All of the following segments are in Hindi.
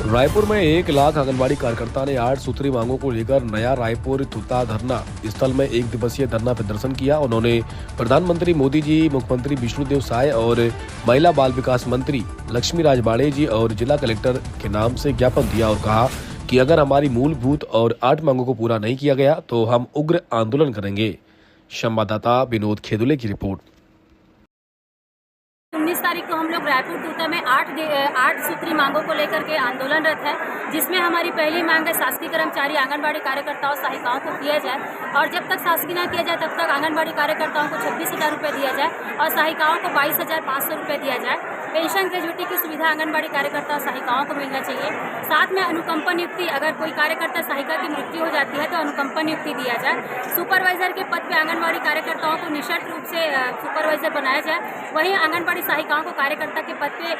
रायपुर में 1 लाख आंगनबाड़ी कार्यकर्ता ने 8 सूत्री मांगों को लेकर नया रायपुर तुता धरना स्थल में 1 दिवसीय धरना प्रदर्शन किया। उन्होंने प्रधानमंत्री मोदी जी, मुख्यमंत्री विष्णुदेव साय और महिला बाल विकास मंत्री लक्ष्मी राजबाड़े जी और जिला कलेक्टर के नाम से ज्ञापन दिया और कहा कि अगर हमारी मूलभूत और 8 मांगों को पूरा नहीं किया गया तो हम उग्र आंदोलन करेंगे। संवाददाता विनोद खेदुले की रिपोर्ट। 19 तारीख को हम लोग रायपुर तूता में 8 सूत्री मांगों को लेकर के आंदोलनरत है, जिसमें हमारी पहली मांग है शासकीय कर्मचारी आंगनबाड़ी कार्यकर्ताओं सहायिकाओं को किया जाए और जब तक शासकीय न किया जाए तब तक आंगनबाड़ी कार्यकर्ताओं को 26,000 रुपये दिया जाए और सहायिकाओं को 22,500 रुपये दिया जाए। पेंशन ग्रेजुटी की सुविधा आंगनबाड़ी कार्यकर्ता सहायिकाओं को मिलना चाहिए। साथ में अनुकंपा नियुक्ति, अगर कोई कार्यकर्ता सहायिका की मृत्यु हो जाती है तो अनुकंपा नियुक्ति दिया जाए। सुपरवाइजर के पद पे आंगनबाड़ी कार्यकर्ताओं को निःशर्त रूप से सुपरवाइजर बनाया जाए। वहीं आंगनबाड़ी सहायिकाओं को कार्यकर्ता के पद पे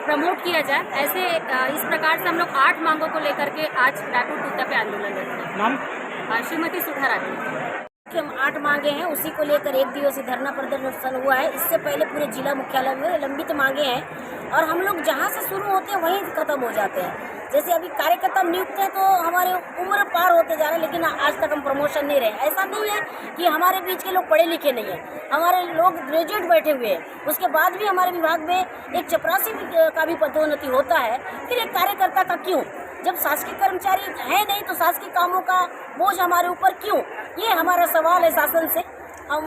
प्रमोट किया जाए। ऐसे इस प्रकार से हम लोग 8 मांगों को लेकर के आज रायपुर तूता पे आंदोलन करते हैं। श्रीमती सुधा राठी। हम 8 मांगे हैं, उसी को लेकर 1 दिवसीय धरना प्रदर्शन हुआ है। इससे पहले पूरे जिला मुख्यालय में लंबित मांगे हैं और हम लोग जहां से शुरू होते हैं वहीं खत्म हो जाते हैं। जैसे अभी कार्यकर्ता नियुक्त है तो हमारे उम्र पार होते जा रहे हैं, लेकिन आज तक हम प्रमोशन नहीं रहे। ऐसा नहीं है कि हमारे बीच के लोग पढ़े लिखे नहीं है, हमारे लोग ग्रेजुएट बैठे हुए हैं। उसके बाद भी हमारे विभाग में एक चपरासी का भी पदोन्नति होता है, फिर एक कार्यकर्ता का क्यों? जब शासकीय कर्मचारी है नहीं तो शासकीय कामों का बोझ हमारे ऊपर क्यों? ये हमारा सवाल है शासन से। हम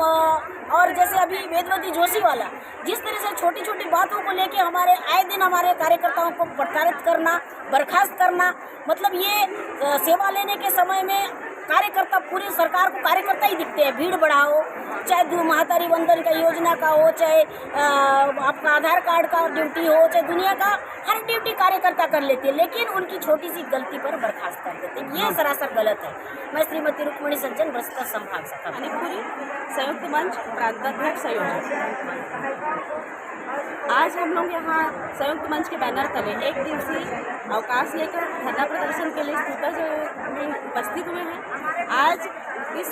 और जैसे अभी वेदवती जोशी वाला, जिस तरह से छोटी छोटी बातों को लेके हमारे आए दिन हमारे कार्यकर्ताओं को प्रताड़ित करना, बर्खास्त करना, मतलब ये सेवा लेने के समय में कार्यकर्ता, पूरी सरकार को कार्यकर्ता ही दिखते हैं। भीड़ बढ़ाओ, चाहे महातारी वंदन का योजना का हो, चाहे आपका आधार कार्ड का ड्यूटी हो, चाहे दुनिया का हर ड्यूटी कार्यकर्ता कर लेती है, लेकिन उनकी छोटी सी गलती पर बर्खास्त कर देते हैं। ये सरासर गलत है। मैं श्रीमती रुक्मणी सज्जन, बस्तर संभाग शाखा मणिपुरी संयुक्त मंच प्रांताध्यक्ष संयोजक। आज हम लोग यहाँ संयुक्त मंच के बैनर तले 1 दिवसीय अवकाश लेकर धरना प्रदर्शन के लिए तूता में उपस्थित हुए हैं। आज इस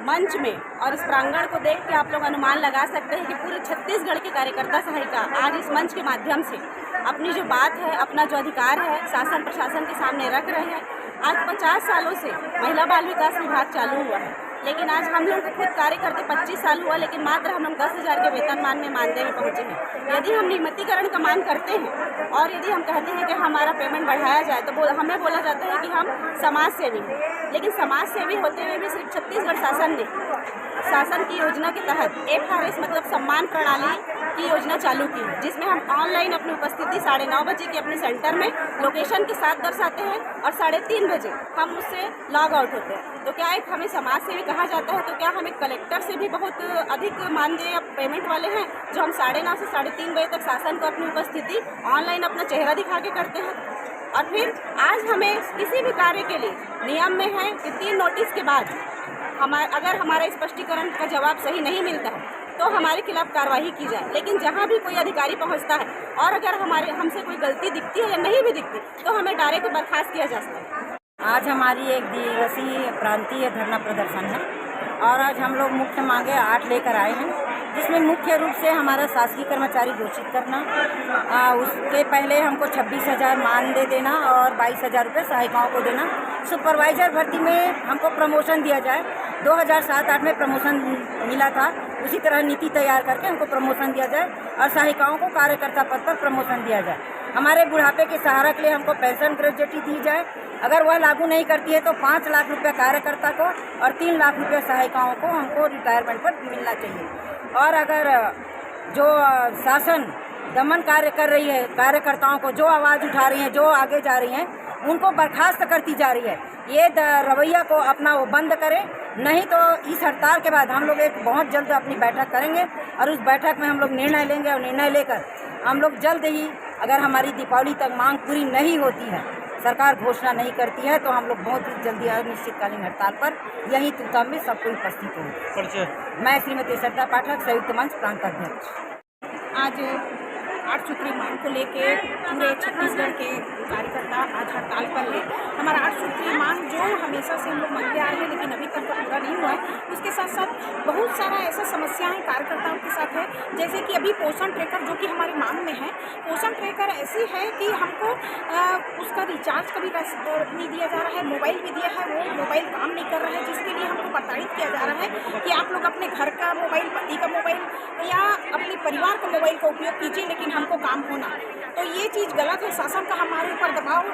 मंच में और इस प्रांगण को देख के आप लोग अनुमान लगा सकते हैं कि पूरे छत्तीसगढ़ के कार्यकर्ता सहायिका आज इस मंच के माध्यम से अपनी जो बात है, अपना जो अधिकार है, शासन प्रशासन के सामने रख रहे हैं। आज 50 सालों से महिला बाल विकास विभाग चालू हुआ है, लेकिन आज हम लोग खुद कार्य करते 25 साल हुआ, लेकिन मात्र हम लोग 10,000 के वेतनमान में मानदेय में पहुंचे हैं। यदि हम नियमितीकरण का मांग करते हैं और यदि हम कहते हैं कि हमारा पेमेंट बढ़ाया जाए तो हमें बोला जाता है कि हम समाज सेवी हैं, लेकिन समाज सेवी होते हुए भी सिर्फ छत्तीसगढ़ शासन की योजना के तहत FRS मतलब सम्मान प्रणाली की योजना चालू की, जिसमें हम ऑनलाइन अपनी उपस्थिति 9:30 बजे के अपने सेंटर में लोकेशन के साथ दर्शाते हैं और 3:30 बजे हम उससे लॉग आउट होते हैं। तो क्या एक हमें समाज सेवी कहा जाता है? तो क्या हम एक कलेक्टर से भी बहुत अधिक मानदेय या पेमेंट वाले हैं जो हम 9:30 से 3:30 बजे तक शासन को अपनी उपस्थिति ऑनलाइन अपना चेहरा दिखा के करते हैं? और फिर आज हमें किसी भी कार्य के लिए नियम में है कि 3 नोटिस के बाद अगर हमारा स्पष्टीकरण का जवाब सही नहीं मिलता है तो हमारे खिलाफ कार्रवाई की जाए। लेकिन जहां भी कोई अधिकारी पहुंचता है और अगर हमसे कोई गलती दिखती है या नहीं भी दिखती तो हमें डायरेक्ट बर्खास्त किया जा सकता है। आज हमारी 1 दिवसीय प्रांतीय धरना प्रदर्शन है और आज हम लोग मुख्य मांगे 8 लेकर आए हैं, जिसमें मुख्य रूप से हमारा शासकीय कर्मचारी घोषित करना, उसके पहले हमको 26,000 मानदेय देना और 22,000 रुपये सहायिकाओं को देना। सुपरवाइजर भर्ती में हमको प्रमोशन दिया जाए। 2007-8 में प्रमोशन मिला था, उसी तरह नीति तैयार करके हमको प्रमोशन दिया जाए और सहायिकाओं को कार्यकर्ता पद पर प्रमोशन दिया जाए। हमारे बुढ़ापे के सहारा के लिए हमको पेंशन ग्रेजुटी दी जाए। अगर वह लागू नहीं करती है तो 5 लाख रुपये कार्यकर्ता को और 3 लाख रुपये सहायिकाओं को हमको रिटायरमेंट पर मिलना चाहिए। और अगर जो शासन दमन कार्य कर रही है, कार्यकर्ताओं को जो आवाज़ उठा रही हैं, जो आगे जा रही हैं, उनको बर्खास्त करती जा रही है। ये रवैया को अपना वो बंद करें, नहीं तो इस हड़ताल के बाद हम लोग एक बहुत जल्द अपनी बैठक करेंगे और उस बैठक में हम लोग निर्णय लेंगे और निर्णय लेकर हम लोग जल्द ही, अगर हमारी दीपावली तक मांग पूरी नहीं होती है, सरकार घोषणा नहीं करती है, तो हम लोग बहुत ही जल्दी अनिश्चितकालीन हड़ताल पर यही तूता में सबको उपस्थित होंगे। मैं श्रीमती श्रद्धा पाठक, संयुक्त मंच प्रांताध्यक्ष। आज 8 सूत्री मांग को लेके पूरे छत्तीसगढ़ के कार्यकर्ता आज हड़ताल पर है। हमारा 8 सूत्री मांग जो हमेशा से हम लोग मांगते आ रहे हैं लेकिन अभी तक तो पूरा नहीं हुआ है। उसके साथ साथ बहुत सारा ऐसा समस्याएं कार्यकर्ताओं के साथ है, जैसे कि अभी पोषण ट्रैकर जो कि हमारी मांग में है। पोषण ट्रैकर ऐसी है कि हमको उसका रिचार्ज कभी नहीं दिया जा रहा है, मोबाइल भी दिया है, वो मोबाइल काम नहीं कर रहा है, जिसके लिए हमको प्रताड़ित किया जा रहा है कि आप लोग अपने घर का मोबाइल, पति का मोबाइल या अपने परिवार का मोबाइल का उपयोग कीजिए लेकिन हमको काम होना। तो ये चीज़ गलत है। शासन का हमारे ऊपर दबाव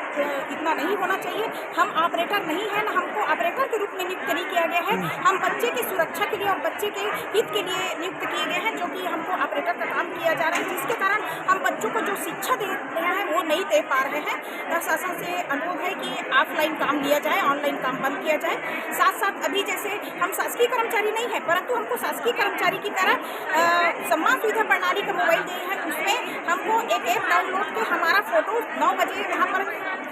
इतना नहीं होना चाहिए। हम ऑपरेटर नहीं है, ना हमको ऑपरेटर के रूप में नियुक्त नहीं किया गया है। हम बच्चे की सुरक्षा के लिए और बच्चे के हित के लिए नियुक्त किए गए हैं, जो कि हमको ऑपरेटर का काम किया जा रहा है, जिसके कारण हम बच्चों को जो शिक्षा दे रहे हैं वो नहीं दे पा रहे हैं। शासन से अनुरोध है कि ऑफलाइन काम लिया जाए, ऑनलाइन काम बंद किया जाए। साथ साथ अभी जैसे हम शासकीय कर्मचारी नहीं है, परंतु हमको शासकीय कर्मचारी की तरह सम्मान सुविधा प्रणाली का मोबाइल दिए हैं। उसमें हमको एक ऐप डाउनलोड के हमारा फोटो 9 बजे वहाँ पर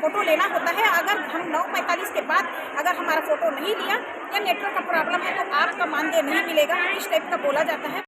फोटो लेना होता है। अगर हम 9:45 के बाद अगर हमारा फोटो नहीं लिया या नेटवर्क का प्रॉब्लम है तो आपका मानदेय नहीं मिलेगा, इस टाइप का बोला जाता है।